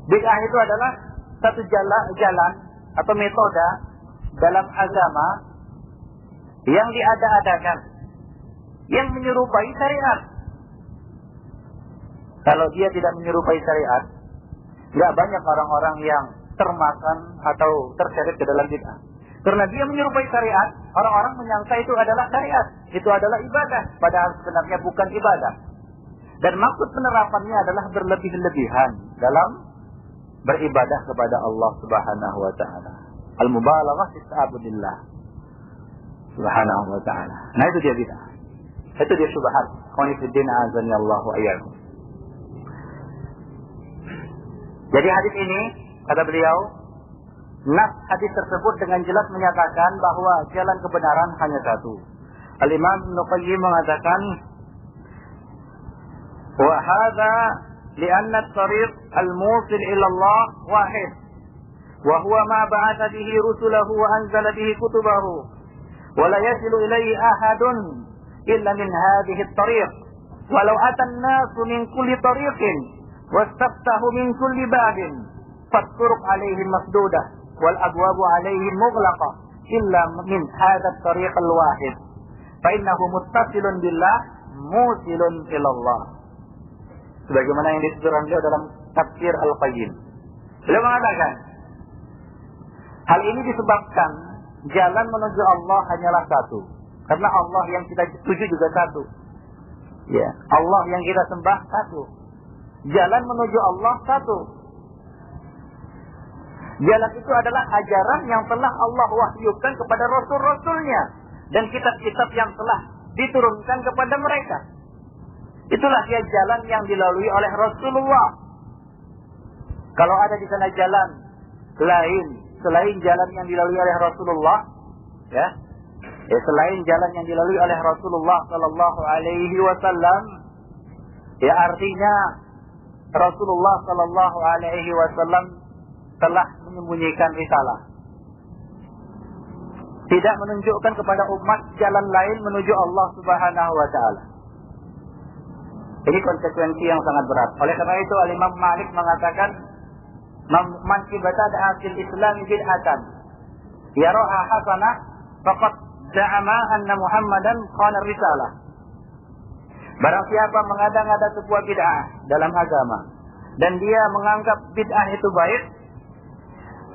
Bid'ah itu adalah satu jalan atau metode dalam agama yang diada-adakan, yang menyerupai syariat. Kalau dia tidak menyerupai syariat, nggak banyak orang-orang yang termakan atau terseret ke dalam bid'ah. Karena dia menyerupai syariat, orang-orang menyangka itu adalah syariat, itu adalah ibadah, padahal sebenarnya bukan ibadah. Dan maksud penerapannya adalah berlebih-lebihan dalam beribadah kepada Allah Subhanahu wa taala. Al-mubalaghah fi ta'budillah Subhanahu wa taala. Nah, itu dia bid'ah. Itu dia syubhat. Qanifuddin azani Allah wa iyyakum. Jadi hadis ini, kata beliau, nas hadis tersebut dengan jelas menyatakan bahwa jalan kebenaran hanya satu. Al-Imam Ibnu Qayyim mengatakan, wa hadza li'anna at-tariq al-musil ila Allah wahid, wa huwa ma ba'atha bihi rusulahu wa anzala bihi kutubahu, wa la yasilu ilayhi ahadun illa min hadhihi at-tariq, walau ata an-nasu min kulli tariqin wastaftahu min kulli babin fat-turuq alaihim masdudah wal abwabu alaihim mughlaqah illa min hadha at-tariq al-wahid fa innahu muttasilun billah musilun ila Allah. Sebagaimana yang disebutkan beliau dalam tafsir Al-Qayyim. Beliau mengatakan, hal ini disebabkan jalan menuju Allah hanyalah satu. Karena Allah yang kita tuju juga satu. Ya, Allah yang kita sembah satu. Jalan menuju Allah satu. Jalan itu adalah ajaran yang telah Allah wahyukan kepada Rasul-Rasulnya dan kitab-kitab yang telah diturunkan kepada mereka. Itulah dia jalan yang dilalui oleh Rasulullah. Kalau ada di sana jalan lain selain jalan yang dilalui oleh Rasulullah, ya selain jalan yang dilalui oleh Rasulullah sallallahu alaihi wasallam, ya artinya Rasulullah sallallahu alaihi wasallam telah menyembunyikan risalah. Tidak menunjukkan kepada umat jalan lain menuju Allah Subhanahu wa taala. Ini konsekuensi yang sangat berat. Oleh karena itu Al-Imam Malik mengatakan, man ibtada fil Islam bid'atan yaraha hasanah faqad za'ama anna Muhammadan khana risalah. Barang siapa mengada-ngada sebuah bid'ah dalam agama dan dia menganggap bid'ah itu baik,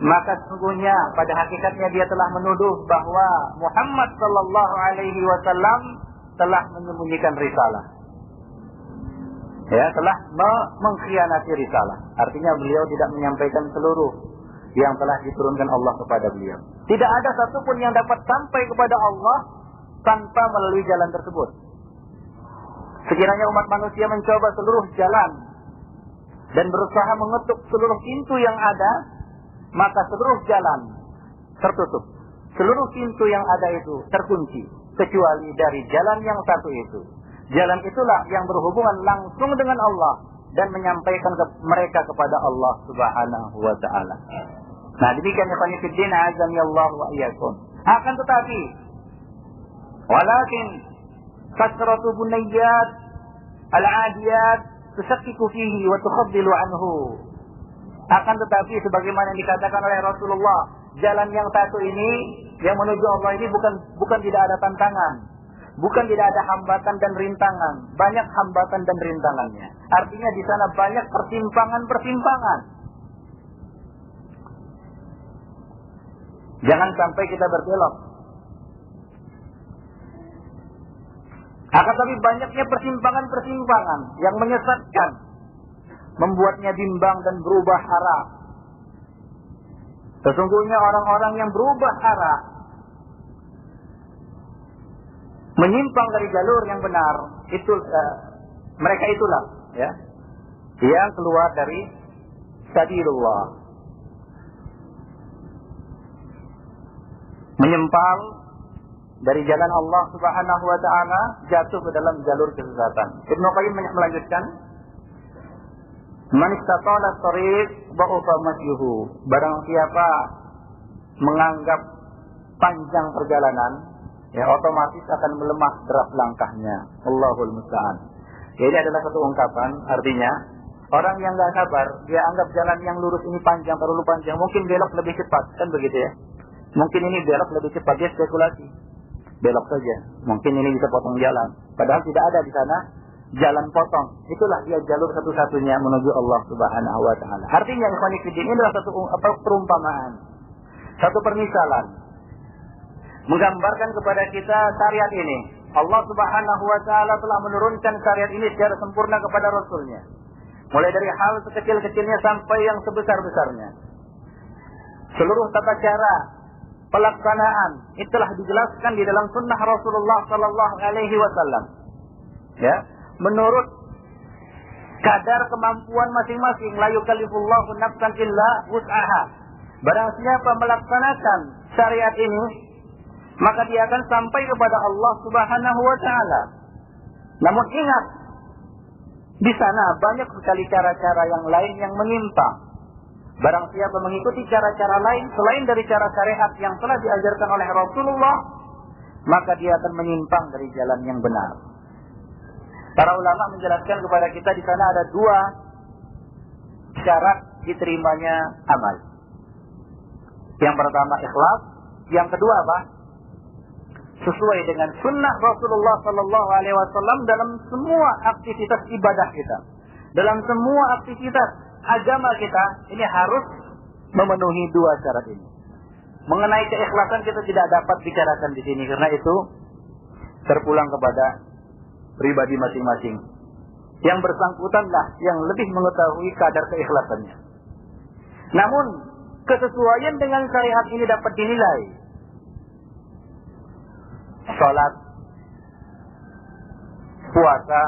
maka sesungguhnya pada hakikatnya dia telah menuduh bahwa Muhammad sallallahu alaihi wasallam telah menyembunyikan risalah. Ya, telah mengkhianati risalah. Artinya beliau tidak menyampaikan seluruh yang telah diturunkan Allah kepada beliau. Tidak ada satupun yang dapat sampai kepada Allah tanpa melalui jalan tersebut. Sekiranya umat manusia mencoba seluruh jalan dan berusaha mengetuk seluruh pintu yang ada, maka seluruh jalan tertutup. Seluruh pintu yang ada itu terkunci, kecuali dari jalan yang satu itu. Jalan itulah yang berhubungan langsung dengan Allah dan menyampaikan mereka kepada Allah Subhanahu wa taala. Nah, demikian ikhwan fillah azani Allah wa iyyakum. Akan tetapi walakin kasratu bunayyat al-adiyat tusakkiku fihi wa tukhaddilu anhu. Akan tetapi sebagaimana yang dikatakan oleh Rasulullah, jalan yang satu ini yang menuju Allah ini bukan tidak ada tantangan. Bukan tidak ada hambatan dan rintangan, banyak hambatan dan rintangannya. Artinya di sana banyak persimpangan-persimpangan. Jangan sampai kita berbelok. Akan tapi banyaknya persimpangan-persimpangan yang menyesatkan, membuatnya bimbang dan berubah arah. Sesungguhnya orang-orang yang berubah arah, menyimpang dari jalur yang benar, itu mereka itulah ya yang keluar dari sabilullah, menyimpang dari jalan Allah Subhanahu wa taala, jatuh ke dalam jalur kesesatan. Ibnu Qayyim melanjutkan, man istatala tariq ba'ufa masyuhu. Barang siapa menganggap panjang perjalanan, ya otomatis akan melemah derap langkahnya. Allahul musta'an. Ini adalah satu ungkapan, artinya Orang yang nggak sabar, dia anggap jalan yang lurus ini panjang, terlalu panjang. Mungkin belok lebih cepat, kan begitu ya? Mungkin ini belok lebih cepat, dia spekulasi. Belok saja, mungkin ini bisa potong jalan. Padahal tidak ada di sana jalan potong. Itulah dia jalur satu-satunya menuju Allah Subhanahu wa Ta'ala. Artinya ikhwan fillah, ini adalah satu perumpamaan, satu permisalan, menggambarkan kepada kita syariat ini. Allah Subhanahu wa Ta'ala telah menurunkan syariat ini secara sempurna kepada Rasulnya. Mulai dari hal sekecil-kecilnya sampai yang sebesar-besarnya. Seluruh tata cara pelaksanaan itu telah dijelaskan di dalam sunnah Rasulullah Sallallahu Alaihi Wasallam. Ya, menurut kadar kemampuan masing-masing. La yukallifullahu nafsan illa wus'aha. Barang siapa melaksanakan syariat ini, maka dia akan sampai kepada Allah Subhanahu wa Ta'ala. Namun ingat, di sana banyak sekali cara-cara yang lain yang menyimpang. Barang siapa mengikuti cara-cara lain selain dari cara syariat yang telah diajarkan oleh Rasulullah, maka dia akan menyimpang dari jalan yang benar. Para ulama menjelaskan kepada kita di sana ada dua syarat diterimanya amal. Yang pertama ikhlas, yang kedua apa? Sesuai dengan sunnah Rasulullah Sallallahu Alaihi Wasallam dalam semua aktivitas ibadah kita, dalam semua aktivitas agama kita, ini harus memenuhi dua syarat ini. Mengenai keikhlasan kita tidak dapat bicarakan di sini karena itu terpulang kepada pribadi masing-masing. Yang bersangkutanlah yang lebih mengetahui kadar keikhlasannya. Namun kesesuaian dengan syariat ini dapat dinilai. Salat, puasa,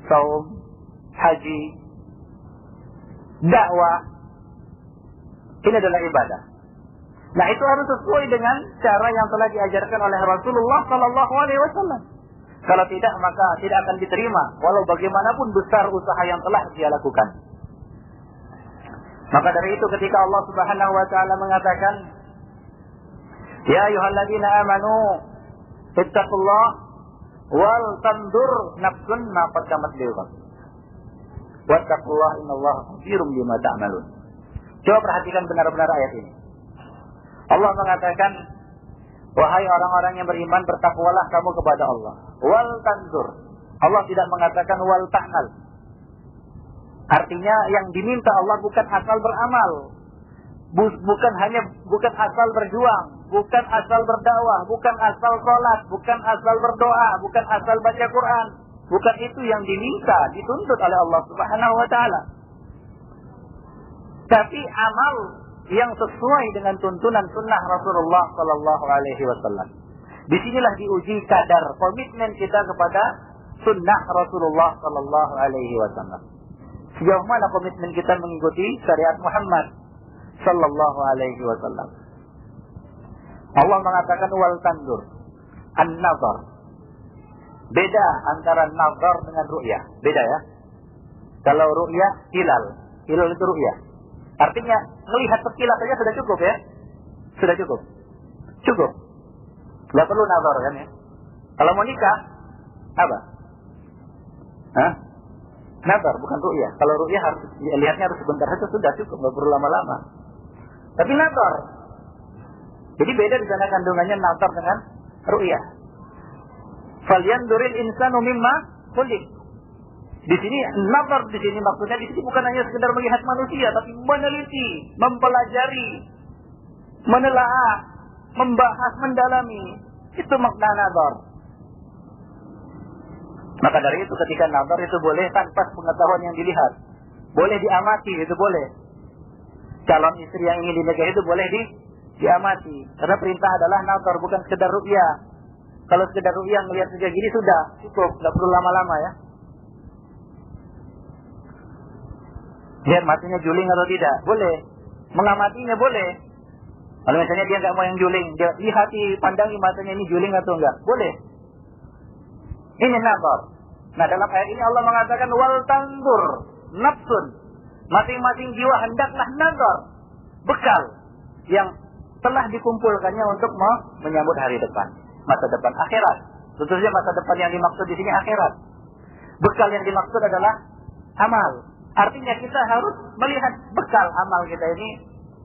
saum, haji, dakwah, ini adalah ibadah. Nah, itu harus sesuai dengan cara yang telah diajarkan oleh Rasulullah Sallallahu Alaihi Wasallam. Kalau tidak, maka tidak akan diterima, walau bagaimanapun besar usaha yang telah dia lakukan. Maka dari itu, ketika Allah Subhanahu Wa Taala mengatakan, Ya ayyuhalladzina amanu ittaqullah wal tandur nafsun ma qaddamat lighad. Wattaqullah innallaha khabirum bima ta'malun. Coba perhatikan benar-benar ayat ini. Allah mengatakan, wahai orang-orang yang beriman, bertakwalah kamu kepada Allah. Wal tandur. Allah tidak mengatakan wal ta'mal. Artinya yang diminta Allah bukan asal beramal, bukan asal berjuang, bukan asal berdakwah, bukan asal sholat, bukan asal berdoa, bukan asal baca Quran. Bukan itu yang diminta, dituntut oleh Allah Subhanahu wa Ta'ala. Tapi amal yang sesuai dengan tuntunan sunnah Rasulullah Sallallahu Alaihi Wasallam. Disinilah diuji kadar komitmen kita kepada sunnah Rasulullah Sallallahu Alaihi Wasallam. Sejauh mana komitmen kita mengikuti syariat Muhammad Sallallahu Alaihi Wasallam. Allah mengatakan wal tandur, an-nazar. Beda antara nazar dengan ru'yah. Beda ya. Kalau ru'yah, hilal. Hilal itu ru'yah. Artinya, melihat sekilas saja sudah cukup ya. Sudah cukup. Cukup. Tidak perlu nazar kan ya. Kalau mau nikah, apa? Hah? Nazar, bukan ru'yah. Kalau ru'yah harus lihatnya harus sebentar saja, sudah cukup. Tidak perlu lama-lama. Tapi nazar. Jadi beda di sana kandungannya nazar dengan ru'yah. Falyanzuril insanu mimma khuliq. Di sini nazar, di sini maksudnya di sini bukan hanya sekedar melihat manusia, tapi meneliti, mempelajari, menelaah, membahas, mendalami. Itu makna nazar. Maka dari itu ketika nazar itu boleh tanpa pengetahuan yang dilihat, boleh diamati, itu boleh. Calon istri yang ingin dinikahi itu boleh diamati. Karena perintah adalah nazar, bukan sekedar ru'yah. Kalau sekedar ru'yah melihat saja gini sudah cukup, tidak perlu lama-lama ya. Lihat matinya juling atau tidak, boleh. Mengamatinya boleh. Kalau misalnya dia nggak mau yang juling, dia lihati, pandangi matanya ini juling atau enggak, boleh. Ini nazar. Nah, dalam ayat ini Allah mengatakan wal tandur nafsun. Masing-masing jiwa hendaklah nazar, bekal yang telah dikumpulkannya untuk menyambut hari depan, masa depan akhirat. Tentunya masa depan yang dimaksud di sini akhirat. Bekal yang dimaksud adalah amal. Artinya kita harus melihat bekal amal kita ini,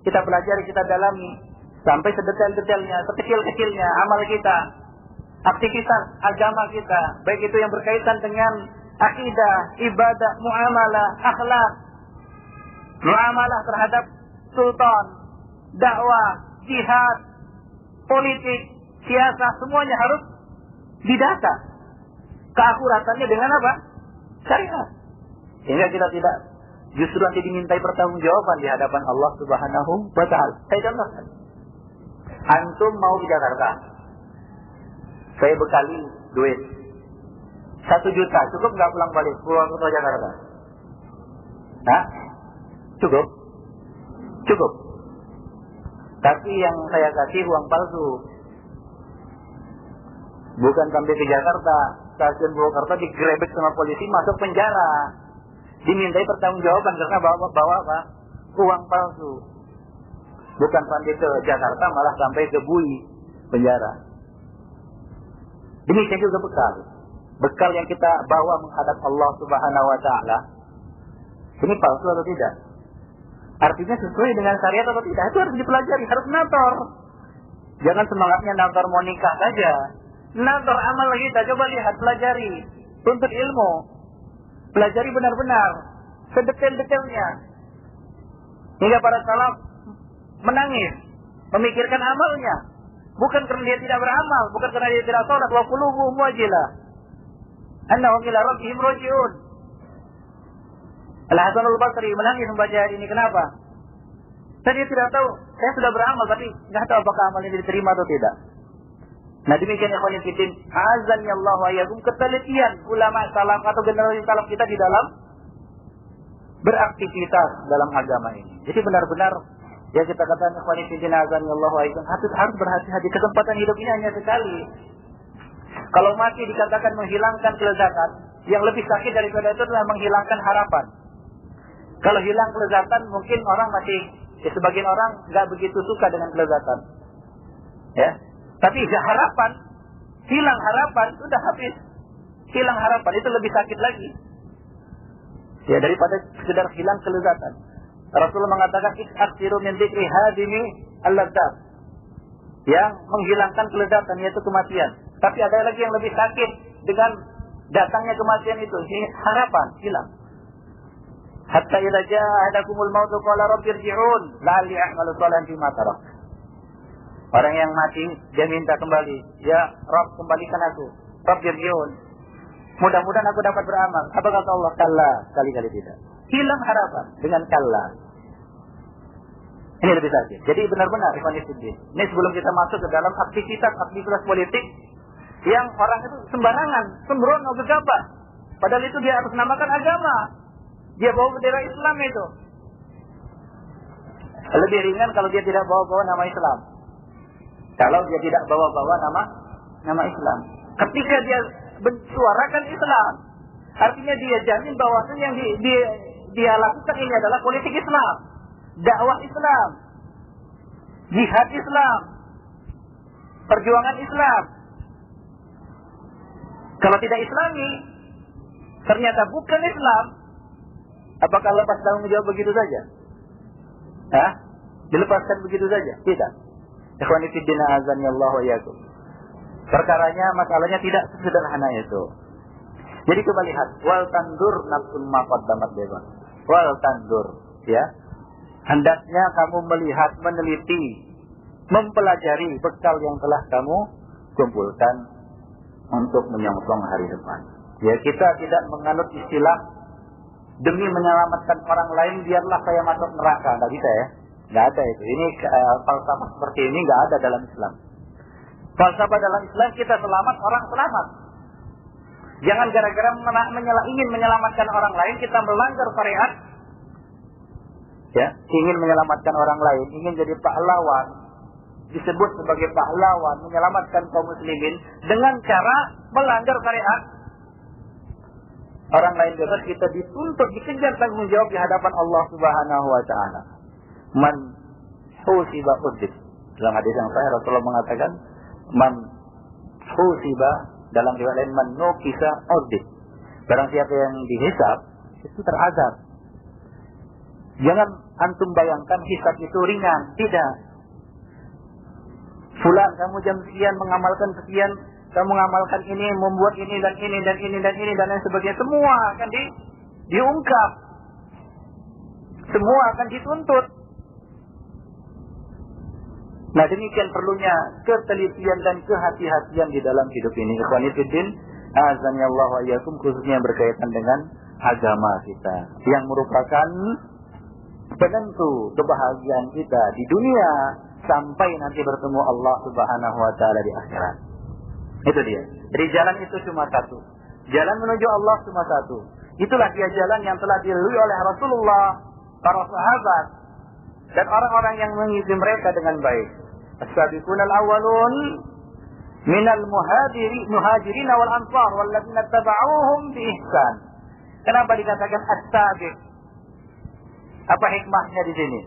kita pelajari, kita dalami sampai sedetail-detailnya, sekecil-kecilnya amal kita, aktivitas agama kita, baik itu yang berkaitan dengan akidah, ibadah, muamalah, akhlak, muamalah terhadap sultan, dakwah, jihad, politik, siasat, semuanya harus didata. Keakuratannya dengan apa? Syariat. Sehingga kita tidak justru nanti dimintai pertanggungjawaban di hadapan Allah Subhanahu wa Ta'ala. Saya contohkan. Antum mau ke Jakarta, saya bekali duit 1 juta, cukup nggak pulang balik pulang ke Jakarta? Nah, cukup, cukup. Tapi yang saya kasih uang palsu, bukan sampai ke Jakarta, stasiun Purwokerto digerebek sama polisi, masuk penjara, dimintai pertanggungjawaban karena bawa apa? Uang palsu. Bukan sampai ke Jakarta, malah sampai ke Bui, penjara. Demikian juga bekal. Bekal yang kita bawa menghadap Allah Subhanahu wa Ta'ala, ini palsu atau tidak? Artinya sesuai dengan syariat atau tidak? Itu harus dipelajari, harus nator. Jangan semangatnya nator mau nikah saja. Nator amal kita, coba lihat, pelajari, tuntut ilmu, pelajari benar-benar, sedetail-detailnya. Hingga para salaf menangis, memikirkan amalnya, bukan karena dia tidak beramal, bukan karena dia tidak sholat, wa qulubuhum wajilah annahum ila rabbihim raji'un. Al-Hasanul Basri menangis membaca ayat ini. Kenapa? Saya tidak tahu, saya sudah beramal tapi tidak tahu apakah amal ini diterima atau tidak. Nah demikian ikhwan fillah, azani Allah wa iyyakum, ketelitian ulama salaf atau generasi salaf kita di dalam beraktivitas dalam agama ini. Jadi benar-benar ya kita katakan ikhwan fillah, azani Allah wa iyyakum, harus berhati-hati. Kesempatan hidup ini hanya sekali. Kalau mati dikatakan menghilangkan kelezatan, yang lebih sakit daripada itu adalah menghilangkan harapan. Kalau hilang kelezatan, mungkin orang masih, ya sebagian orang nggak begitu suka dengan kelezatan. Ya. Tapi harapan, hilang harapan, sudah habis. Hilang harapan, itu lebih sakit lagi. Ya, daripada sekedar hilang kelezatan. Rasulullah mengatakan, ikhtiru min dzikri hadimi al-ladzat. Yang menghilangkan kelezatan, yaitu kematian. Tapi ada lagi yang lebih sakit dengan datangnya kematian itu. Ini harapan, hilang. Hatta idza jaa ahadakumul maut qala rabbi irji'un la'alli a'malu shalihan fima tarak. Orang yang mati, dia minta kembali. Ya Rabb, kembalikan aku. Rabb irji'un. Mudah-mudahan aku dapat beramal. Apa kata Allah? Kalla, kali-kali tidak. Hilang harapan dengan kalla. Ini lebih sakit. Jadi benar-benar ikhwan fillah. Ini sebelum kita masuk ke dalam aktivitas politik yang orang itu sembarangan, sembrono, gegabah. Padahal itu dia harus namakan agama. Dia bawa bendera Islam itu. Lebih ringan kalau dia tidak bawa-bawa nama Islam. Kalau dia tidak bawa-bawa nama Islam. Ketika dia mensuarakan Islam, artinya dia jamin bahwa yang dia lakukan ini adalah politik Islam, dakwah Islam, jihad Islam, perjuangan Islam. Kalau tidak Islami, ternyata bukan Islam, apakah lepas tanggung jawab begitu saja? Dilepaskan begitu saja? Tidak. Ikhwani fiddin azani Allah wa iyyakum. Perkaranya, masalahnya tidak sesederhana itu. Jadi coba lihat, wal tandur nafsun ma qaddamat lighad. Wal tandur, ya. Hendaknya kamu melihat, meneliti, mempelajari bekal yang telah kamu kumpulkan untuk menyongsong hari depan. Ya, kita tidak menganut istilah demi menyelamatkan orang lain biarlah saya masuk neraka. Nggak bisa ya. Nggak ada itu. Ini falsafah seperti ini nggak ada dalam Islam. Falsafah dalam Islam kita selamat, orang selamat. Jangan gara-gara ingin menyelamatkan orang lain kita melanggar syariat. Ya, ingin menyelamatkan orang lain, ingin jadi pahlawan, disebut sebagai pahlawan, menyelamatkan kaum muslimin dengan cara melanggar syariat. Orang lain bebas, kita dituntut, dikejar tanggung jawab di hadapan Allah Subhanahu wa Ta'ala. Man husiba udib. Dalam hadis yang sahih Rasulullah mengatakan, man husiba, dalam riwayat lain man nukisa udib. Barang siapa yang dihisab itu terazab. Jangan antum bayangkan hisab itu ringan, tidak. Fulan, kamu jam sekian mengamalkan sekian, kamu mengamalkan ini, membuat ini dan ini dan ini dan ini dan lain sebagainya, semua akan diungkap. Semua akan dituntut. Nah, demikian perlunya ketelitian dan kehati-hatian di dalam hidup ini. Ikhwani fiddin, azanillahu wa iyyakum, khususnya berkaitan dengan agama kita yang merupakan penentu kebahagiaan kita di dunia sampai nanti bertemu Allah Subhanahu wa taala di akhirat. Itu dia. Jadi jalan itu cuma satu. Jalan menuju Allah cuma satu. Itulah dia jalan yang telah dilalui oleh Rasulullah, para sahabat, dan orang-orang yang mengikuti mereka dengan baik. As-sabiqun al-awwalun minal muhajirin wal ansar walladzina tabauhum bi ihsan. Kenapa dikatakan as-sabiq? Apa hikmahnya di sini?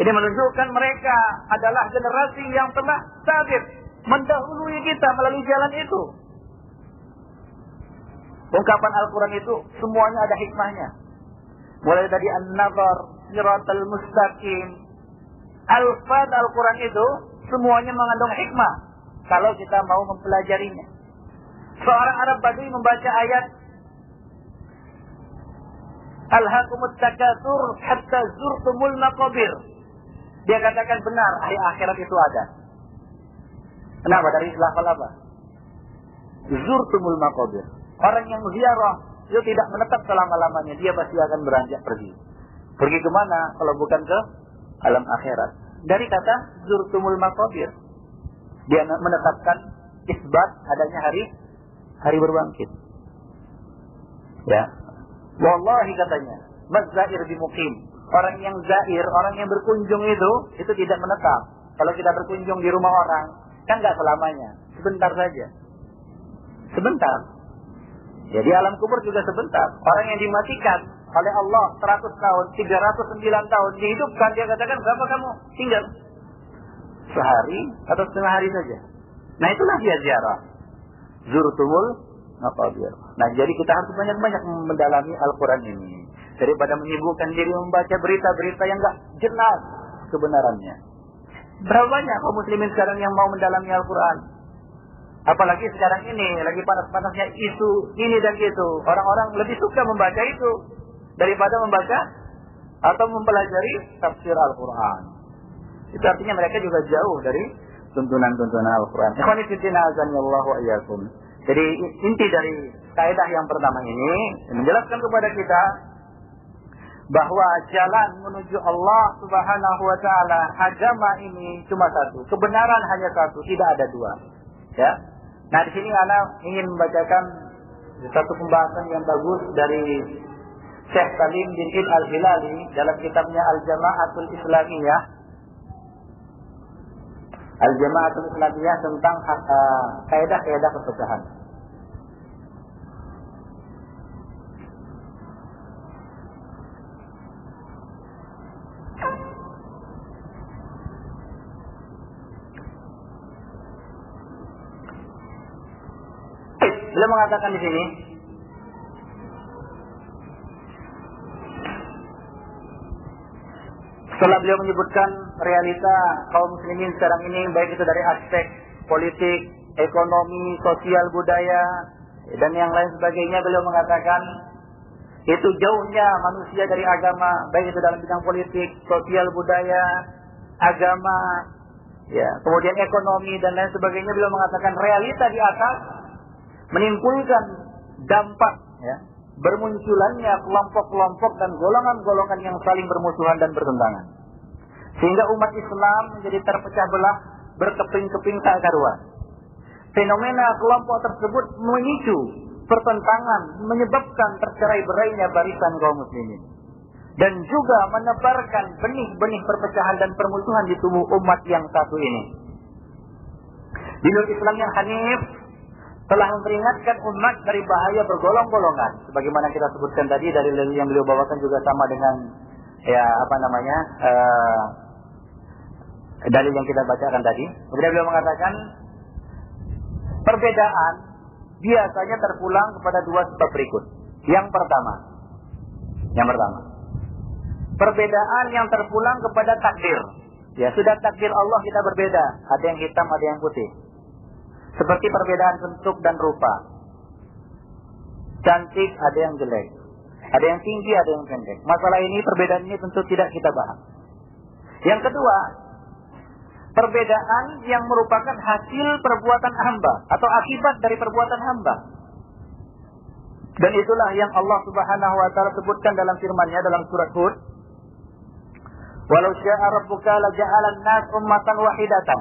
Ini menunjukkan mereka adalah generasi yang telah sabiq, mendahului kita melalui jalan itu. Ungkapan Al-Quran itu semuanya ada hikmahnya. Mulai dari An-Nazar, Siratal Mustaqim, Al-Fad Al-Quran itu semuanya mengandung hikmah kalau kita mau mempelajarinya. Seorang Arab Badui membaca ayat Alhaakumut takatsur hatta zurtumul maqabir. Dia katakan benar, hari akhirat itu ada. Kenapa? Dari lafal apa? Zurtumul maqabir. Orang yang ziarah itu tidak menetap selama-lamanya, dia pasti akan beranjak pergi. Pergi kemana kalau bukan ke alam akhirat? Dari kata zurtumul maqabir, dia menetapkan isbat adanya hari berbangkit. Ya, wallahi katanya, mazzair bimuqim. Orang yang zair, orang yang berkunjung itu tidak menetap. Kalau kita berkunjung di rumah orang, kan nggak selamanya, sebentar saja. Sebentar. Jadi alam kubur juga sebentar. Orang yang dimatikan oleh Allah 100 tahun, 309 tahun, dihidupkan, dia katakan, berapa kamu tinggal? Sehari atau setengah hari saja. Nah, itulah dia ziarah. Zurtumul maqabir. Nah, jadi kita harus banyak-banyak mendalami Al-Quran ini. Daripada menyibukkan diri membaca berita-berita yang enggak jelas kebenarannya. Berapa banyak kaum muslimin sekarang yang mau mendalami Al-Quran? Apalagi sekarang ini lagi panas-panasnya isu ini dan itu. Orang-orang lebih suka membaca itu daripada membaca atau mempelajari tafsir Al-Quran. Itu artinya mereka juga jauh dari tuntunan-tuntunan Al-Quran. Ikhwani fillah azanillahu wa iyyakum. Jadi inti dari kaidah yang pertama ini menjelaskan kepada kita bahwa jalan menuju Allah Subhanahu wa taala, agama ini cuma satu, kebenaran hanya satu, tidak ada dua. Ya. Nah, di sini ana ingin membacakan satu pembahasan yang bagus dari Syekh Salim bin Id Al-Hilali dalam kitabnya Al-Jama'atul Islamiyah. Al-Jama'atul Islamiyah tentang kaidah-kaidah perpecahan. Beliau mengatakan di sini, setelah beliau menyebutkan realita kaum muslimin sekarang ini, baik itu dari aspek politik, ekonomi, sosial, budaya, dan yang lain sebagainya, beliau mengatakan itu jauhnya manusia dari agama, baik itu dalam bidang politik, sosial, budaya, agama, ya, kemudian ekonomi dan lain sebagainya. Beliau mengatakan realita di atas menimbulkan dampak, ya, bermunculannya kelompok-kelompok dan golongan-golongan yang saling bermusuhan dan bertentangan, sehingga umat Islam menjadi terpecah belah, berkeping-keping tak karuan. Fenomena kelompok tersebut memicu pertentangan, menyebabkan tercerai-berainya barisan kaum muslimin, dan juga menebarkan benih-benih perpecahan dan permusuhan di tubuh umat yang satu ini. Dinul Islam yang hanif telah memperingatkan umat dari bahaya bergolong-golongan, sebagaimana kita sebutkan tadi, dari yang beliau bawakan juga sama dengan dalil yang kita bacakan tadi. Kemudian beliau mengatakan perbedaan biasanya terpulang kepada dua sebab berikut. Yang pertama, perbedaan yang terpulang kepada takdir. Ya, sudah takdir Allah kita berbeda. Ada yang hitam, ada yang putih. Seperti perbedaan bentuk dan rupa. Cantik, ada yang jelek. Ada yang tinggi, ada yang pendek. Masalah ini, perbedaan ini tentu tidak kita bahas. Yang kedua, perbedaan yang merupakan hasil perbuatan hamba atau akibat dari perbuatan hamba. Dan itulah yang Allah Subhanahu wa taala sebutkan dalam firman-Nya dalam surat Hud. Walau syaa rabbuka laja'ala an-nas ummatan wahidatan.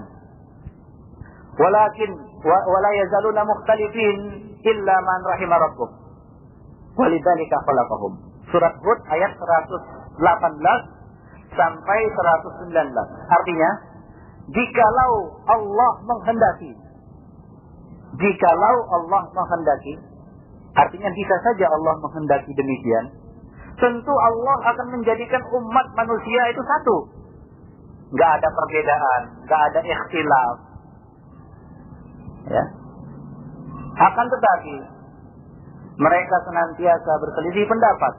Walakin wala yazaluna mukhtalifin illa man rahima rabbuk. Walidzalika khalaqahum. Surat Hud ayat 118 sampai 119. Artinya, jikalau Allah menghendaki, artinya bisa saja Allah menghendaki demikian, tentu Allah akan menjadikan umat manusia itu satu. Nggak ada perbedaan, nggak ada ikhtilaf. Ya. Akan tetapi, mereka senantiasa berselisih pendapat.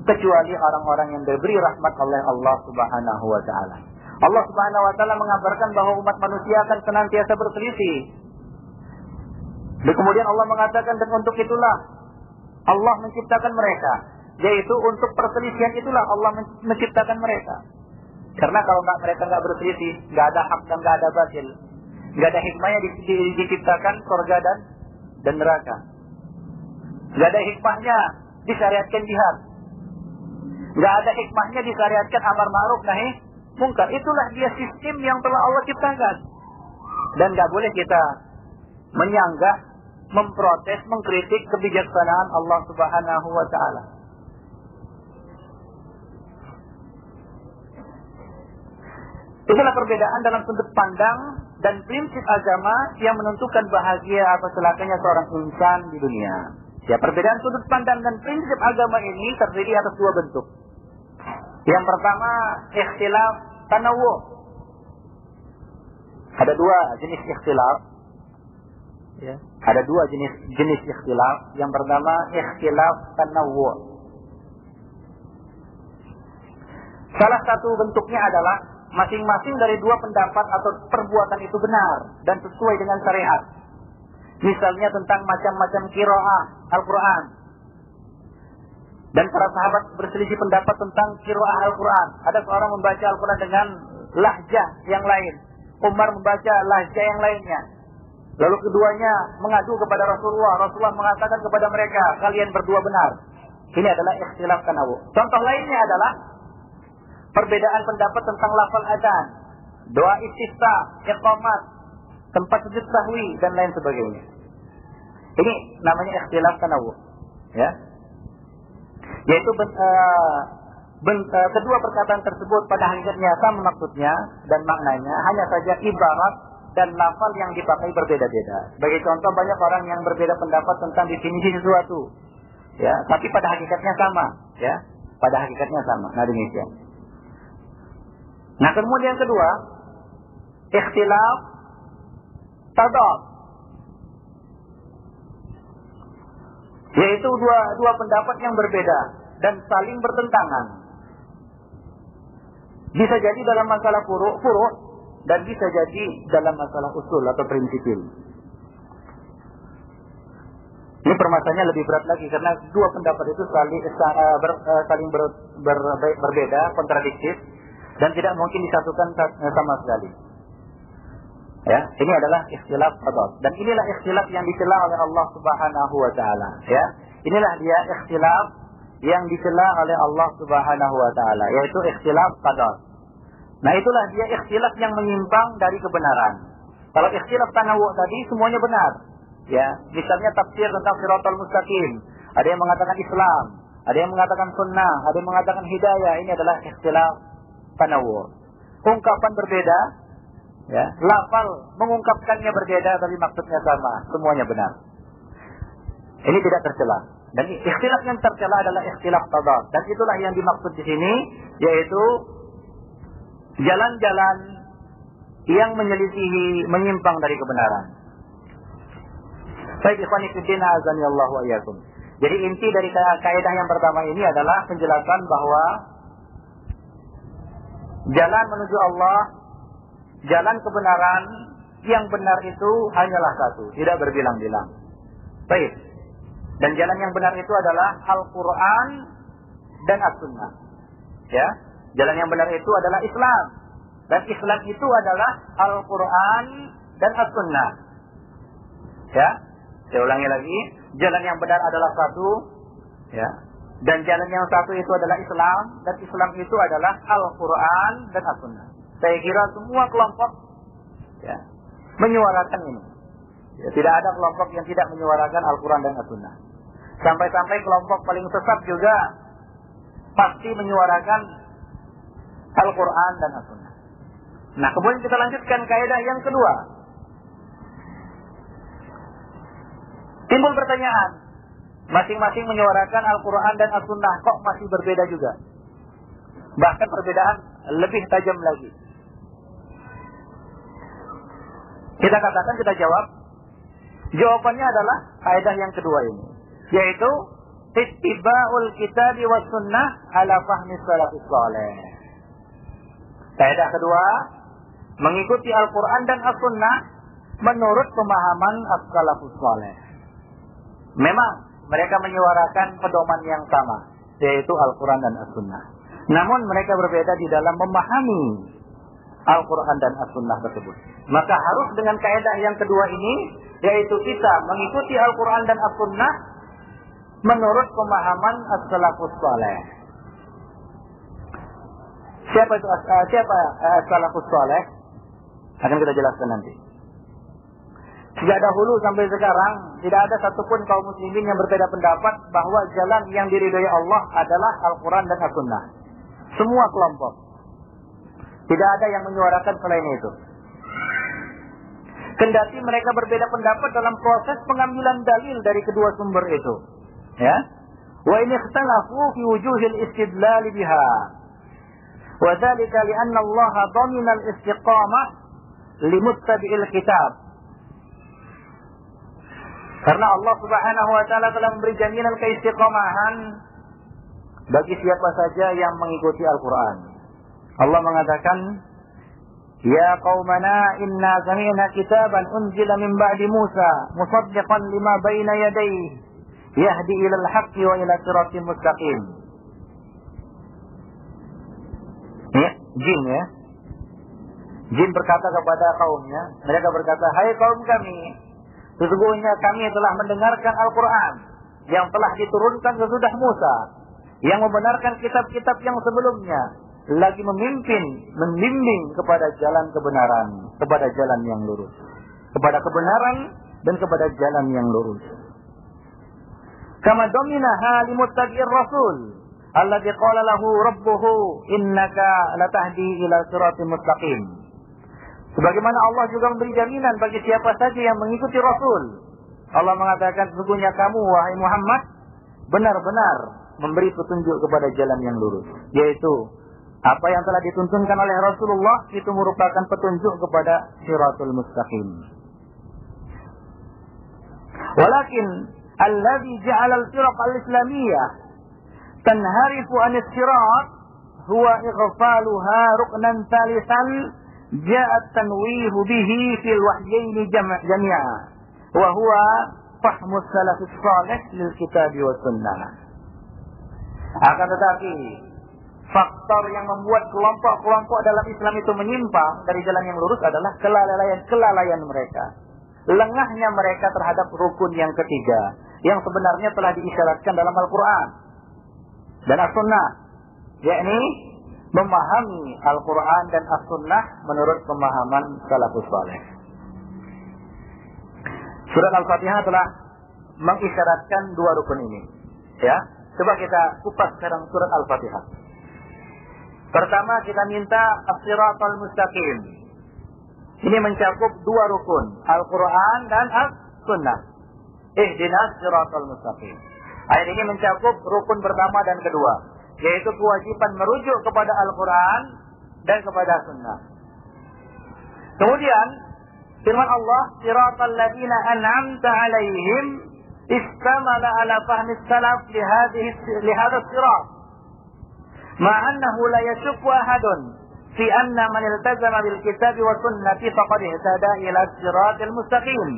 Kecuali orang-orang yang diberi rahmat oleh Allah Subhanahu wa ta'ala. Allah Subhanahu wa ta'ala mengabarkan bahwa umat manusia akan senantiasa berselisih. Dan kemudian Allah mengatakan, dan untuk itulah Allah menciptakan mereka. Yaitu untuk perselisihan itulah Allah menciptakan mereka. Karena kalau mereka nggak berselisih, nggak ada hak dan nggak ada batil, nggak ada hikmahnya diciptakan surga dan neraka. Nggak ada hikmahnya disyariatkan jihad. Nggak ada hikmahnya disyariatkan amar ma'ruf nahi mungkar. Itulah dia sistem yang telah Allah ciptakan. Dan nggak boleh kita menyanggah, memprotes, mengkritik kebijaksanaan Allah Subhanahu wa ta'ala. Itulah perbedaan dalam sudut pandang dan prinsip agama yang menentukan bahagia atau celakanya seorang insan di dunia. Ya, perbedaan sudut pandang dan prinsip agama ini terdiri atas dua bentuk. Yang pertama, ikhtilaf tanawwu. Ada dua jenis ikhtilaf. Ya, ada dua jenis ikhtilaf. Yang pertama, ikhtilaf tanawwu. Salah satu bentuknya adalah masing-masing dari dua pendapat atau perbuatan itu benar dan sesuai dengan syariat. Misalnya tentang macam-macam qiraah Al-Quran. Dan para sahabat berselisih pendapat tentang qiraah Al-Quran. Ada seorang membaca Al-Quran dengan lahjah yang lain. Umar membaca lahjah yang lainnya. Lalu keduanya mengadu kepada Rasulullah. Rasulullah mengatakan kepada mereka, kalian berdua benar. Ini adalah ikhtilaf tanawwu. Contoh lainnya adalah perbedaan pendapat tentang lafal adzan, doa istiftah, iqamat, tempat sujud sahwi dan lain sebagainya. Ini namanya ikhtilaf tanawwu. Ya. Yaitu kedua perkataan tersebut pada hakikatnya sama maksudnya dan maknanya, hanya saja ibarat dan lafal yang dipakai berbeda-beda. Sebagai contoh, banyak orang yang berbeda pendapat tentang definisi sesuatu. Ya, tapi pada hakikatnya sama, ya. Pada hakikatnya sama. Nah, demikian. Nah, kemudian kedua, ikhtilaf tadad. Yaitu dua pendapat yang berbeda dan saling bertentangan. Bisa jadi dalam masalah furu' dan bisa jadi dalam masalah usul atau prinsipil. Ini permasalahannya lebih berat lagi karena dua pendapat itu saling berbeda, kontradiktif, dan tidak mungkin disatukan sama sekali. Ya, ini adalah ikhtilaf tadad. Dan inilah ikhtilaf yang dicela oleh Allah Subhanahu wa taala, ya. Inilah dia ikhtilaf yang dicela oleh Allah Subhanahu wa taala, yaitu ikhtilaf tadad. Nah, itulah dia ikhtilaf yang menyimpang dari kebenaran. Kalau ikhtilaf tanawwu tadi semuanya benar. Ya, misalnya tafsir tentang Shiratal Mustaqim, ada yang mengatakan Islam, ada yang mengatakan sunnah, ada yang mengatakan hidayah. Ini adalah ikhtilaf tanawwu. Ungkapan berbeda, ya, lafal mengungkapkannya berbeda tapi maksudnya sama, semuanya benar. Ini tidak tercela. Dan ikhtilaf yang tercela adalah ikhtilaf tadad. Dan itulah yang dimaksud di sini, yaitu jalan-jalan yang menyelisihi, menyimpang dari kebenaran. Baik, ikhwani fillah, azanillahu wa iyyakum. Jadi inti dari kaidah yang pertama ini adalah penjelasan bahwa jalan menuju Allah, jalan kebenaran, yang benar itu hanyalah satu, tidak berbilang-bilang. Baik. Dan jalan yang benar itu adalah Al-Quran dan As-Sunnah. Ya, jalan yang benar itu adalah Islam. Dan Islam itu adalah Al-Quran dan As-Sunnah. Ya, saya ulangi lagi. Jalan yang benar adalah satu. Ya, dan jalan yang satu itu adalah Islam. Dan Islam itu adalah Al-Quran dan As-Sunnah. Saya kira semua kelompok ya, menyuarakan ini. Ya, tidak ada kelompok yang tidak menyuarakan Al-Quran dan As-Sunnah. Sampai-sampai kelompok paling sesat juga pasti menyuarakan Al-Quran dan As-Sunnah. Nah, kemudian kita lanjutkan kaidah yang kedua. Timbul pertanyaan, masing-masing menyuarakan Al-Quran dan As-Sunnah, kok masih berbeda juga? Bahkan perbedaan lebih tajam lagi. Kita katakan, kita jawab. Jawabannya adalah kaidah yang kedua ini, yaitu ittiba'ul kitabi was sunnah ala fahmi salafus saleh. Kaidah kedua, mengikuti Al-Quran dan As-Sunnah menurut pemahaman as-salafus saleh. Memang mereka menyuarakan pedoman yang sama, yaitu Al-Quran dan As-Sunnah. Namun mereka berbeda di dalam memahami Al-Quran dan As-Sunnah tersebut. Maka harus dengan kaidah yang kedua ini, yaitu kita mengikuti Al-Quran dan As-Sunnah menurut pemahaman as-salafus saleh. Siapa itu as-salafus saleh? Akan kita jelaskan nanti. Sejak dahulu sampai sekarang tidak ada satupun kaum muslimin yang berbeda pendapat bahwa jalan yang diridhai Allah adalah Al-Quran dan As-Sunnah. Semua kelompok. Tidak ada yang menyuarakan selain itu. Kendati mereka berbeda pendapat dalam proses pengambilan dalil dari kedua sumber itu. Ya. Wa in ikhtalafu fi wujuhil istidlal biha. Wa dzalika li'anna Allah dhamina al-istiqamah limuttabi'il kitab. Karena Allah Subhanahu wa taala telah memberi jaminan keistiqomahan bagi siapa saja yang mengikuti Al-Quran. Allah mengatakan, ya qaumana inna sami'na kitaban unzila min ba'di Musa musaddiqan lima baina yadayhi yahdi ilal haqqi wa ila siratin mustaqim. Ya, jin ya. Jin berkata kepada kaumnya, mereka berkata, hai kaum kami, sesungguhnya kami telah mendengarkan Al-Quran yang telah diturunkan sesudah Musa, yang membenarkan kitab-kitab yang sebelumnya, lagi membimbing kepada jalan kebenaran, kepada jalan yang lurus, kepada kebenaran dan kepada jalan yang lurus. Kama dominaha limuttabi'ir rasul alladzi qala lahu rabbuhu innaka latahdi ila siratin mustaqim. Sebagaimana Allah juga memberi jaminan bagi siapa saja yang mengikuti Rasul. Allah mengatakan, sesungguhnya kamu wahai Muhammad benar-benar memberi petunjuk kepada jalan yang lurus, yaitu apa yang telah dituntunkan oleh Rasulullah itu merupakan petunjuk kepada siratul mustaqim. Walakin alladzi ja'ala al-firaq al-islamiyah tanharifu an as-sirat huwa ighfaluha ruknan thalithan ja'at tanwihu bihi fil wahyaini jami'a wa huwa fahmu salafus salih lil kitabi was sunnah. Akan tetapi faktor yang membuat kelompok-kelompok dalam Islam itu menyimpang dari jalan yang lurus adalah kelalaian mereka. Lengahnya mereka terhadap rukun yang ketiga, yang sebenarnya telah diisyaratkan dalam Al-Quran dan As-Sunnah, yakni memahami Al-Quran dan As-Sunnah menurut pemahaman salafus saleh. Surat Al-Fatihah telah mengisyaratkan dua rukun ini. Ya, coba kita kupas sekarang surat Al-Fatihah. Pertama kita minta as-siratal mustaqim. Ini mencakup dua rukun, Al-Quran dan As-Sunnah. Ihdinas siratal mustaqim. Ayat ini mencakup rukun pertama dan kedua, yaitu kewajiban merujuk kepada Al-Quran dan kepada Sunnah. Kemudian firman Allah, siratal ladzina an'amta 'alaihim istamala ala fahmi salaf lihadha sirat. Ma'annahu la yashukku ahadun fi anna man iltazama bil kitabi wa sunnati faqad ihtada ila siratil mustaqim.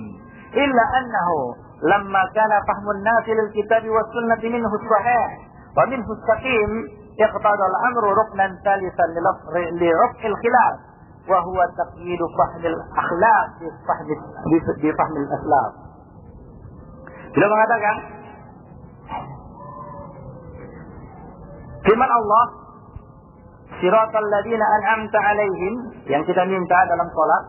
Illa annahu lamma kana fahmun nasi lil kitabi wa sunnati minhu sahih wa minhu saqim iqtada al-amru ruknan thalithan li raf'il khilaf wa huwa taqyid fahmil akhlaq bi fahmil aslaf. Beliau mengatakan firman Allah, siratal ladzina an'amta alaihim, yang kita minta dalam salat,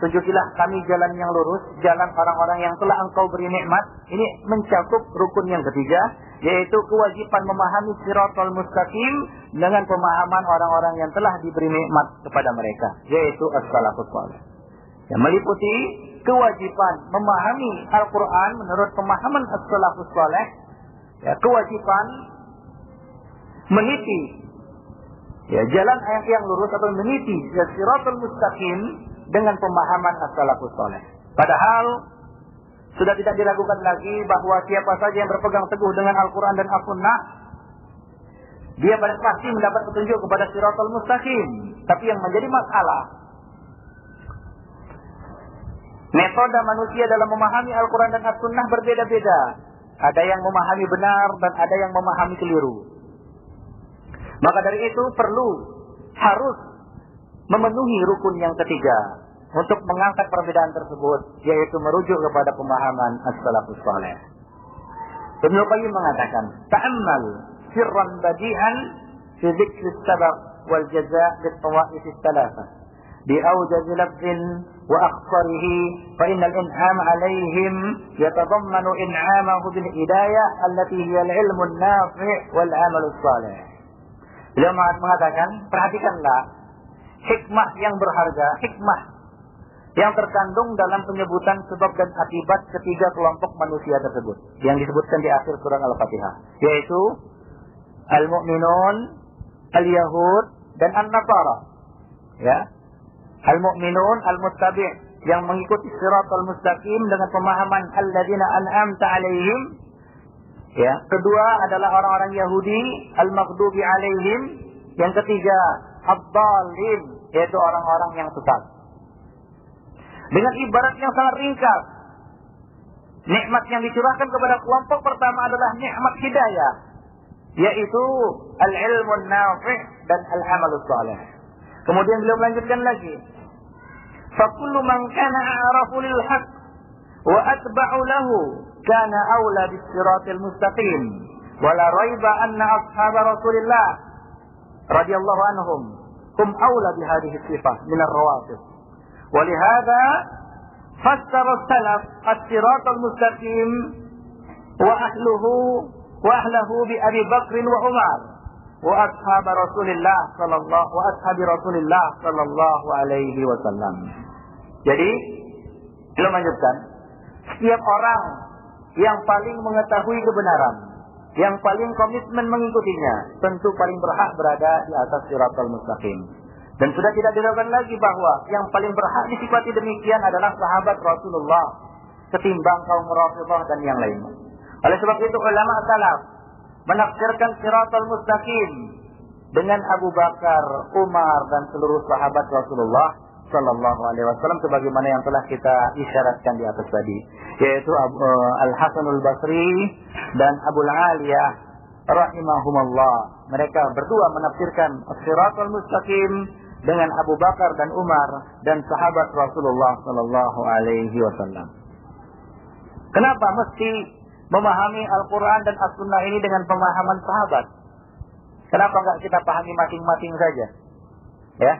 tunjukilah kami jalan yang lurus, jalan orang-orang yang telah engkau beri nikmat. Ini mencakup rukun yang ketiga, yaitu kewajiban memahami siratal mustaqim dengan pemahaman orang-orang yang telah diberi nikmat kepada mereka, yaitu as-salafus salih. Yang meliputi kewajiban memahami Al-Quran menurut pemahaman as-salafus salih, ya, kewajiban meniti jalan yang lurus atau meniti siratal mustaqim dengan pemahaman as-salafus salih. Padahal sudah tidak diragukan lagi bahwa siapa saja yang berpegang teguh dengan Al-Quran dan As-Sunnah, dia pasti mendapat petunjuk kepada siratal mustaqim. Tapi yang menjadi masalah, metode manusia dalam memahami Al-Quran dan As-Sunnah berbeda-beda. Ada yang memahami benar dan ada yang memahami keliru. Maka dari itu harus memenuhi rukun yang ketiga untuk mengangkat perbedaan tersebut, yaitu merujuk kepada pemahaman as-salafus salih. Ibnu Qayyim mengatakan, ta'ammal sirran badi'an fi dzikri sabab wal jazaa' lit tawaif ats-tsalatsah bi awjaz lafzin wa akhsarihi fa innal in'am 'alaihim yatadammanu in'amahu bil hidayah allati hiya al-'ilmu an-nafi' wal 'amalu salih. Beliau mengatakan, perhatikanlah hikmah yang berharga, hikmah yang terkandung dalam penyebutan sebab dan akibat ketiga kelompok manusia tersebut yang disebutkan di akhir surah Al-Fatihah, yaitu al-mu'minun, al-yahud, dan an-nasara. Ya, al-mu'minun, al-muttabi' yang mengikuti siratal mustaqim dengan pemahaman alladzina an'amta alaihim. Ya, kedua adalah orang-orang Yahudi, al-maghdubi alaihim. Yang ketiga, ad-dallin, yaitu orang-orang yang sesat. Dengan ibarat yang sangat ringkas, nikmat yang dicurahkan kepada kelompok pertama adalah nikmat hidayah, yaitu al-ilmu nafi' dan al-amalus salih. Kemudian beliau melanjutkan lagi, fakullu man kana a'rafu lil haqq wa atba'u lahu kana awla bis siratil mustaqim wa la raiba anna ashab Rasulillah radhiyallahu anhum hum awla bi hadhihi sifah min ar-rawatib. Wa li hadha fassara as-salaf as-siratal mustaqim wa ahluhu bi Abi Bakr wa Umar wa ashab Rasulillah sallallahu alaihi wasallam. Jadi beliau melanjutkan, setiap orang yang paling mengetahui kebenaran, yang paling komitmen mengikutinya, tentu paling berhak berada di atas siratal mustaqim. Dan sudah tidak diragukan lagi bahwa yang paling berhak disifati demikian adalah sahabat Rasulullah ketimbang kaum Rafidhah dan yang lainnya. Oleh sebab itu ulama salaf menafsirkan siratal mustaqim dengan Abu Bakar, Umar, dan seluruh sahabat Rasulullah sallallahu alaihi wasallam sebagaimana yang telah kita isyaratkan di atas tadi, yaitu Al-Hasanul Basri dan Abul Aliyah rahimahumullah. Mereka berdua menafsirkan siratal mustaqim dengan Abu Bakar dan Umar dan sahabat Rasulullah sallallahu alaihi wasallam. Kenapa mesti memahami Al-Quran dan As-Sunnah ini dengan pemahaman sahabat? Kenapa enggak kita pahami masing-masing saja? Ya,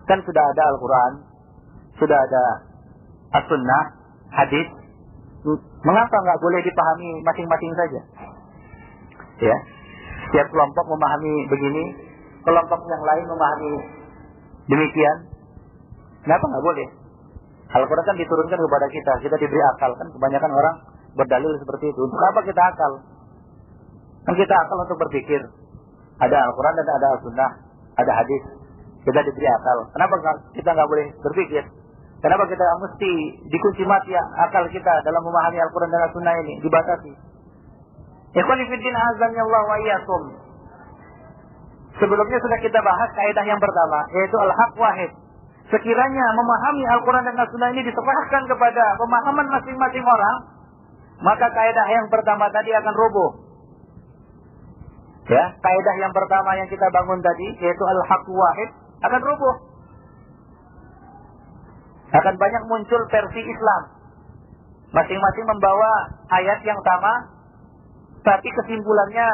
kan sudah ada Al-Quran, sudah ada As-Sunnah, hadis. Mengapa enggak boleh dipahami masing-masing saja? Ya, setiap kelompok memahami begini, kelompok yang lain memahami demikian. Kenapa enggak boleh? Al-Quran kan diturunkan kepada kita, kita diberi akal. Kan kebanyakan orang berdalil seperti itu. Untuk apa kita akal? Kan kita akal untuk berpikir. Ada Al-Quran dan ada As-Sunnah, ada hadis. Kita diberi akal. Kenapa kita nggak boleh berpikir? Kenapa kita mesti dikunci mati akal kita dalam memahami Al-Quran dan As-Sunnah ini? Dibatasi. Ikhwani fiddin azanillahu wa iyyakum. Sebelumnya sudah kita bahas kaidah yang pertama, yaitu al-haq wahid. Sekiranya memahami Al-Quran dan As-Sunnah ini diserahkan kepada pemahaman masing-masing orang, maka kaidah yang pertama tadi akan rubuh. Ya, kaidah yang pertama yang kita bangun tadi, yaitu al-haq wahid, akan rubuh. Akan banyak muncul versi Islam. Masing-masing membawa ayat yang sama, tapi kesimpulannya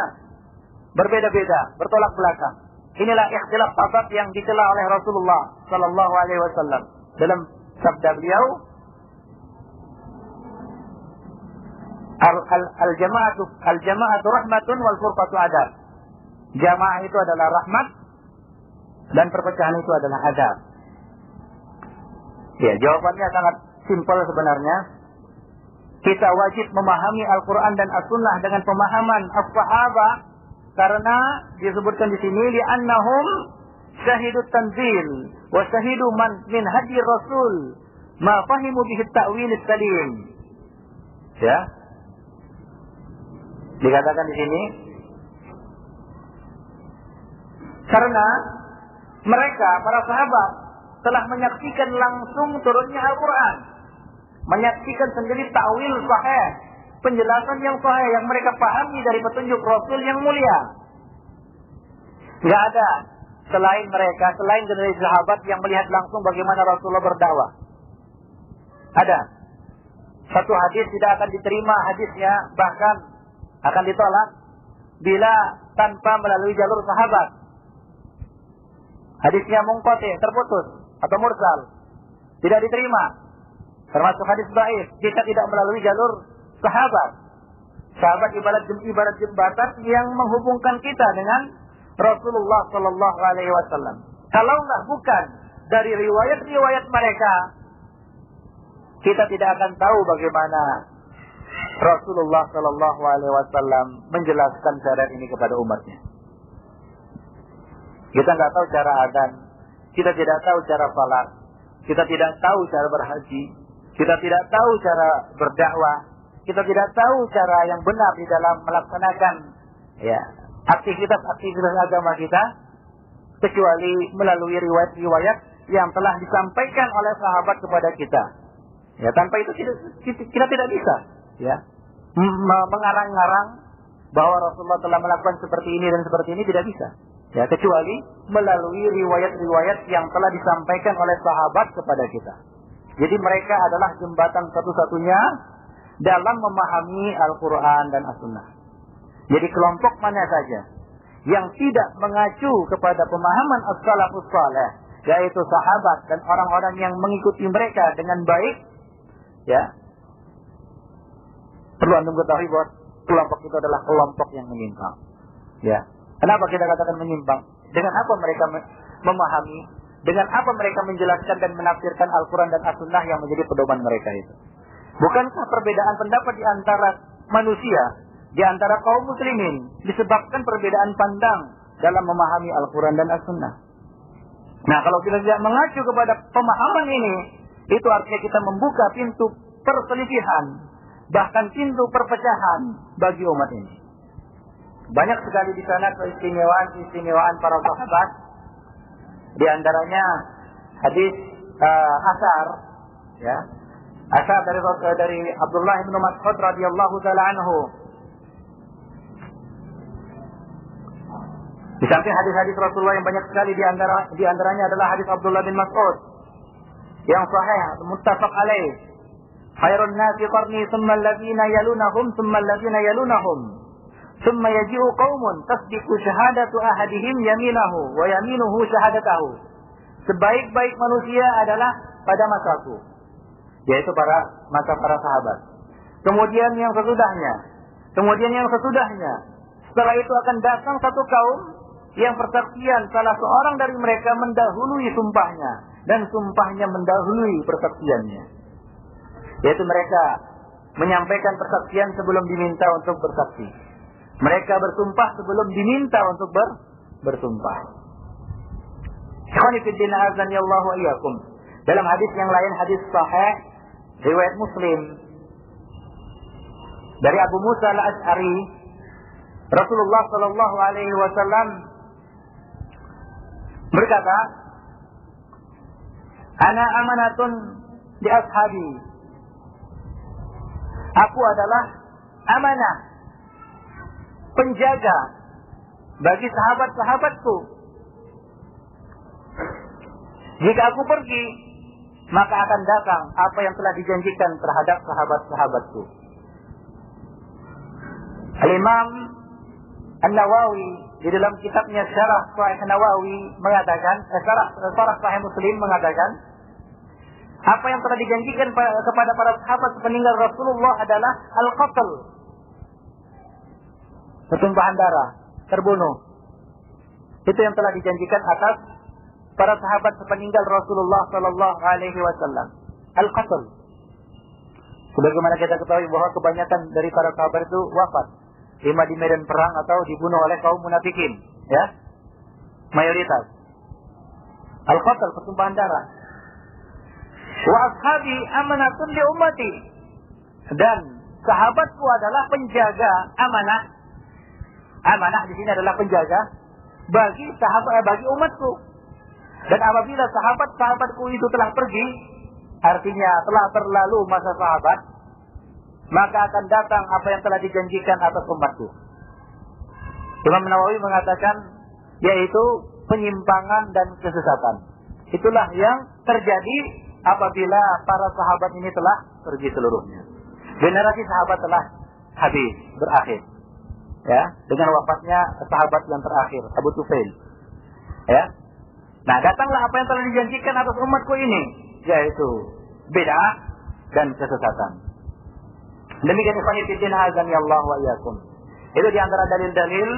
berbeda-beda, bertolak belakang. Inilah ikhtilaf pendapat yang dicela oleh Rasulullah sallallahu alaihi wasallam dalam sabda beliau, al-jama'atu rahmatun wal furqatu adab. Jamaah itu adalah rahmat dan perpecahan itu adalah adab. Ya, jawabannya sangat simpel sebenarnya. Kita wajib memahami Al-Quran dan As-Sunnah dengan pemahaman as-sahabah, karena disebutkan di sini li'annahum syahidut tanzil wa syahidu man min hadi rasul ma fahimu bihi ta'wil salim. Ya. Dikatakan di sini karena mereka para sahabat telah menyaksikan langsung turunnya Al-Quran, menyaksikan sendiri ta'wil sahih, penjelasan yang sahih yang mereka pahami dari petunjuk Rasul yang mulia. Tidak ada selain mereka, selain dari sahabat yang melihat langsung bagaimana Rasulullah berdakwah. Ada satu hadis tidak akan diterima hadisnya, bahkan akan ditolak bila tanpa melalui jalur sahabat. Hadisnya munqati, terputus atau mursal, tidak diterima. Termasuk hadis dhaif jika tidak melalui jalur sahabat. Sahabat ibarat jembatan yang menghubungkan kita dengan Rasulullah sallallahu alaihi wasallam. Kalaulah bukan dari riwayat-riwayat mereka, kita tidak akan tahu bagaimana Rasulullah sallallahu alaihi wasallam menjelaskan syariat ini kepada umatnya. Kita tidak tahu cara adzan, kita tidak tahu cara salat, kita tidak tahu cara berhaji, kita tidak tahu cara berdakwah, kita tidak tahu cara yang benar di dalam melaksanakan aktivitas agama kita, kecuali melalui riwayat-riwayat yang telah disampaikan oleh sahabat kepada kita. Ya, tanpa itu kita tidak bisa mengarang-ngarang bahwa Rasulullah telah melakukan seperti ini dan seperti ini, tidak bisa. Ya, kecuali melalui riwayat-riwayat yang telah disampaikan oleh sahabat kepada kita. Jadi mereka adalah jembatan satu-satunya dalam memahami Al-Quran dan As-Sunnah. Jadi kelompok mana saja yang tidak mengacu kepada pemahaman as-salafus salih, yaitu sahabat dan orang-orang yang mengikuti mereka dengan baik, ya, perlu antum ketahui bahwa kelompok itu adalah kelompok yang menyimpang. Ya. Kenapa kita katakan menyimpang? Dengan apa mereka memahami? Dengan apa mereka menjelaskan dan menafsirkan Al-Quran dan As-Sunnah yang menjadi pedoman mereka itu? Bukankah perbedaan pendapat di antara manusia, di antara kaum muslimin, disebabkan perbedaan pandang dalam memahami Al-Quran dan As-Sunnah? Nah, kalau kita tidak mengacu kepada pemahaman ini, itu artinya kita membuka pintu perselisihan, bahkan pintu perpecahan bagi umat ini. Banyak sekali di sana keistimewaan para sahabat. Di antaranya hadis asar, ya, asar dari Abdullah bin Mas'ud radhiyallahu taala anhu. Di samping hadis-hadis Rasulullah yang banyak sekali, di antaranya adalah hadis Abdullah bin Mas'ud yang sahih, muttafaq alaih. Khairun nasi qarni thumma alladhina yalunahum thumma alladhina yalunahum. Thumma yaji'u qaumun tasdiqu syahadatu ahadihim yaminahu wa yaminuhu syahadatahu. Sebaik-baik manusia adalah pada masaku, yaitu masa para sahabat. Kemudian yang sesudahnya, setelah itu akan datang satu kaum yang persaksian salah seorang dari mereka mendahului sumpahnya, dan sumpahnya mendahului persaksiannya. Yaitu mereka menyampaikan persaksian sebelum diminta untuk bersaksi. Mereka bersumpah sebelum diminta untuk bersumpah. Ikhwani fiddin azanillahu wa iyyakum. Dalam hadis yang lain, hadis sahih riwayat Muslim dari Abu Musa al-Asy'ari, Rasulullah sallallahu alaihi wasallam berkata, "Ana amanatun di ashabi." Aku adalah amanah, penjaga bagi sahabat-sahabatku. Jika aku pergi, maka akan datang apa yang telah dijanjikan terhadap sahabat-sahabatku. Al-Imam An-Nawawi di dalam kitabnya Syarah Sahih Nawawi mengatakan, Syarah Sahih Muslim mengatakan, apa yang telah dijanjikan kepada para sahabat sepeninggal Rasulullah adalah al-qatl, pertumpahan darah, terbunuh. Itu yang telah dijanjikan atas para sahabat sepeninggal Rasulullah sallallahu alaihi wasallam. Al-qatl. Sebagaimana kita ketahui bahwa kebanyakan dari para sahabat itu wafat, ima di medan perang atau dibunuh oleh kaum munafikin, ya. Mayoritas. Al-qatl, pertumpahan darah. Wa ashabi amanatun li ummati. Dan sahabatku adalah penjaga amanah. Amanah di sini adalah penjaga bagi umatku. Dan apabila sahabat-sahabatku itu telah pergi, artinya telah berlalu masa sahabat, maka akan datang apa yang telah dijanjikan atas umatku. Imam Nawawi mengatakan, yaitu penyimpangan dan kesesatan. Itulah yang terjadi apabila para sahabat ini telah pergi seluruhnya. Generasi sahabat telah habis, berakhir. Ya, dengan wafatnya sahabat yang terakhir, Abu Tufail. Ya. Nah, datanglah apa yang telah dijanjikan atas umatku ini, yaitu bid'ah dan kesesatan. Demikian ikhwan fillah azani Allah wa iyyakum. Itu di antara dalil-dalil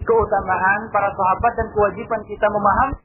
keutamaan para sahabat dan kewajiban kita memahami